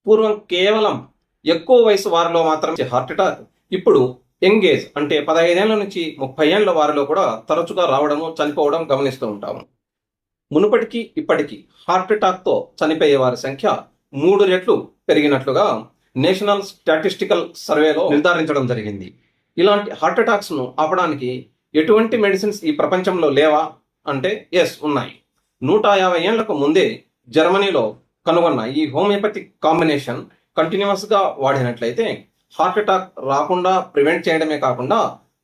పూర్వం కేవలం ఎక్కువ వయసు వారిలో మాత్రమే హార్ట్ అటాక్ ఇప్పుడు యంగ్ ఏజ్ అంటే 15 ఏళ్ల నుంచి 30 ఏళ్ల వారిలో కూడా తరచుగా రావడము, చనిపోవడం గమనిస్తూ ఉంటాము. మునుపటికి ఇప్పటికి హార్ట్ అటాక్తో చనిపోయే వారి సంఖ్య 3 రెట్లు పెరిగినట్లుగా నేషనల్ స్టాటిస్టికల్ సర్వేలో నిర్ధారించడం జరిగింది. ఇలాంటి హార్ట్ అటాక్స్ను ఆపడానికి ఎటువంటి మెడిసిన్స్ ఈ ప్రపంచంలో లేవా అంటే ఎస్, ఉన్నాయి. 150 ఏళ్లకు ముందే జర్మనీలో కనుగొన్న ఈ హోమియోపతిక్ కాంబినేషన్ కంటిన్యూస్గా వాడినట్లయితే హార్ట్ అటాక్ రాకుండా ప్రివెంట్ చేయడమే కాకుండా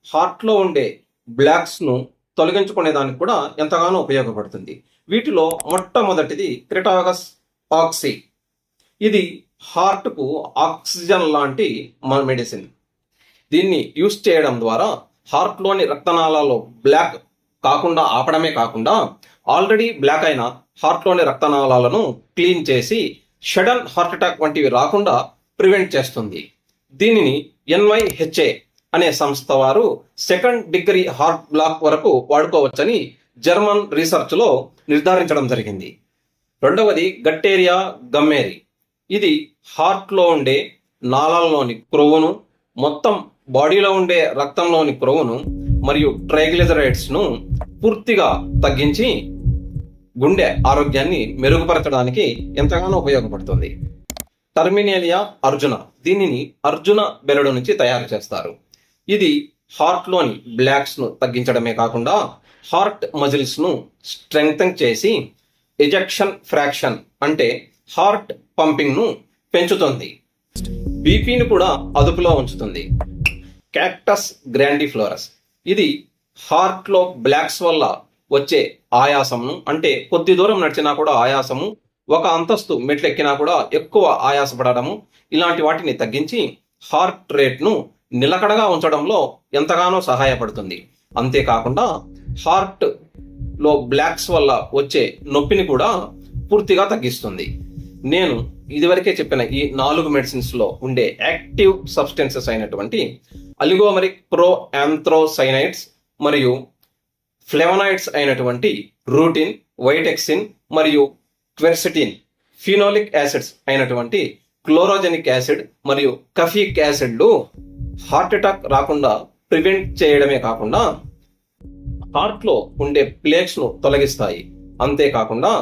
హార్ట్లో ఉండే బ్లాక్స్ను తొలగించుకునేదానికి కూడా ఎంతగానో ఉపయోగపడుతుంది. వీటిలో మొట్టమొదటిది క్రిటాగస్ ఆక్సీ. ఇది హార్ట్కు ఆక్సిజన్ లాంటి మెడిసిన్. దీన్ని యూస్ చేయడం ద్వారా హార్ట్లోని రక్తనాళాల్లో బ్లాక్ కాకుండా ఆపడమే కాకుండా ఆల్రెడీ బ్లాక్ అయిన హార్ట్లోని రక్తనాళాలను క్లీన్ చేసి సడన్ హార్ట్ అటాక్ వంటివి రాకుండా ప్రివెంట్ చేస్తుంది. దీనిని NIHA అనే సంస్థ వారు 2nd డిగ్రీ హార్ట్ బ్లాక్ వరకు వాడుకోవచ్చని జర్మన్ రీసెర్చ్లో నిర్ధారించడం జరిగింది. రెండవది గట్టేరియా గమ్మేరి. ఇది హార్ట్లో ఉండే నాళాల్లోని క్రొవ్వును, మొత్తం బాడీలో ఉండే రక్తంలోని క్రొవ్వును మరియు ట్రైగ్లిజరైడ్స్ను పూర్తిగా తగ్గించి గుండె ఆరోగ్యాన్ని మెరుగుపరచడానికి ఎంతగానో ఉపయోగపడుతుంది. టర్మినేలియా అర్జున. దీనిని అర్జున బెరడు నుంచి తయారు చేస్తారు. ఇది హార్ట్లోని బ్లాక్స్ను తగ్గించడమే కాకుండా హార్ట్ మజిల్స్ను స్ట్రెంగ్తన్ చేసి ఎజెక్షన్ ఫ్రాక్షన్ అంటే హార్ట్ పంపింగ్ను పెంచుతుంది. బీపీని కూడా అదుపులో ఉంచుతుంది. క్యాక్టస్ గ్రాండిఫ్లోరస్. ఇది హార్ట్లో బ్లాక్స్ వల్ల వచ్చే ఆయాసమును, అంటే కొద్ది దూరం నడిచినా కూడా ఆయాసము, ఒక అంతస్తు మెట్లెక్కినా కూడా ఎక్కువ ఆయాసపడము, ఇలాంటి వాటిని తగ్గించి హార్ట్ రేట్ను నిలకడగా ఉంచడంలో ఎంతగానో సహాయపడుతుంది. అంతేకాకుండా హార్ట్లో బ్లాక్స్ వల్ల వచ్చే నొప్పిని కూడా పూర్తిగా తగ్గిస్తుంది. నేను ఇదివరకే చెప్పిన ఈ 4 మెడిసిన్స్లో ఉండే యాక్టివ్ సబ్స్టెన్సెస్ అయినటువంటి అలిగోమరిక్ ప్రో యాంథ్రోసైనైడ్స్ మరియు ఫ్లేవనాయిడ్స్ అయినటువంటి రూటిన్, వైటెక్సిన్ మరియు క్వెర్సెటిన్, ఫినోలిక్ యాసిడ్స్ అయినటువంటి క్లోరోజెనిక్ యాసిడ్ మరియు కఫిక్ యాసిడ్లు హార్ట్ అటాక్ రాకుండా ప్రివెంట్ చేయడమే కాకుండా హార్ట్లో ఉండే ప్లేక్స్ను తొలగిస్తాయి. అంతేకాకుండా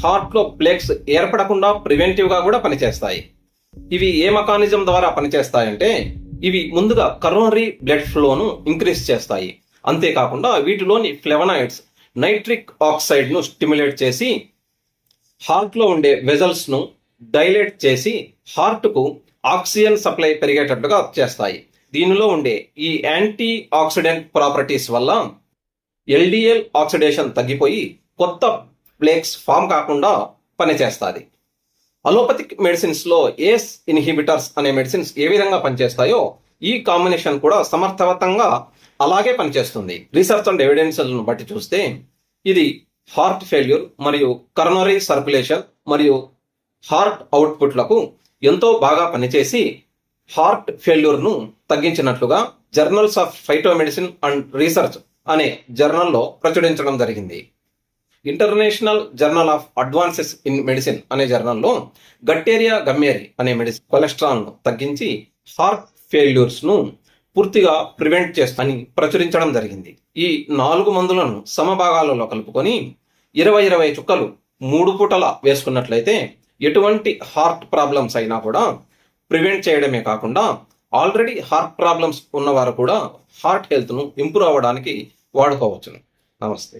హార్ట్లో ప్లేక్స్ ఏర్పడకుండా ప్రివెంటివ్గా కూడా పనిచేస్తాయి. ఇవి ఏ మెకానిజం ద్వారా పనిచేస్తాయంటే ఇవి ముందుగా కరోనరీ బ్లడ్ ఫ్లోను ఇంక్రీజ్ చేస్తాయి. అంతేకాకుండా వీటిలోని ఫ్లేవనాయిడ్స్ నైట్రిక్ ఆక్సైడ్ను స్టిమ్యులేట్ చేసి హార్ట్లో ఉండే వెజల్స్ను డైలేట్ చేసి హార్ట్కు ఆక్సిజన్ సప్లై పెరిగేటట్లుగా చేస్తాయి. దీనిలో ఉండే ఈ యాంటీ ఆక్సిడెంట్ ప్రాపర్టీస్ వల్ల LDL ఆక్సిడేషన్ తగ్గిపోయి కొత్త ప్లేక్స్ ఫామ్ కాకుండా పనిచేస్తుంది. అలోపతిక్ మెడిసిన్స్లో ఏస్ ఇన్హిబిటర్స్ అనే మెడిసిన్స్ ఏ విధంగా పనిచేస్తాయో ఈ కాంబినేషన్ కూడా సమర్థవంతంగా అలాగే పనిచేస్తుంది. రీసెర్చ్ అండ్ ఎవిడెన్స్లను బట్టి చూస్తే ఇది హార్ట్ ఫెయిల్యూర్ మరియు కరోనరీ సర్క్యులేషన్ మరియు హార్ట్ అవుట్పుట్లకు ఎంతో బాగా పనిచేసి హార్ట్ ఫెయిల్యూర్ను తగ్గించినట్లుగా journals of phytomedicine and research అనే జర్నల్లో ప్రచురించడం జరిగింది. International journal of advances in medicine అనే జర్నల్లో గట్టేరియా గమ్మేరి అనే మెడిసిన్ కొలెస్ట్రాల్ను తగ్గించి హార్ట్ ఫెయిల్యూర్స్ను పూర్తిగా ప్రివెంట్ చేస్తుందని ప్రచురించడం జరిగింది. ఈ 4 మందులను సమభాగాలలో కలుపుకొని 20 చుక్కలు 3 పూటల వేసుకున్నట్లయితే ఎటువంటి హార్ట్ ప్రాబ్లమ్స్ అయినా కూడా ప్రివెంట్ చేయడమే కాకుండా ఆల్రెడీ హార్ట్ ప్రాబ్లమ్స్ ఉన్నవారు కూడా హార్ట్ హెల్త్ను ఇంప్రూవ్ అవ్వడానికి వాడుకోవచ్చును. నమస్తే.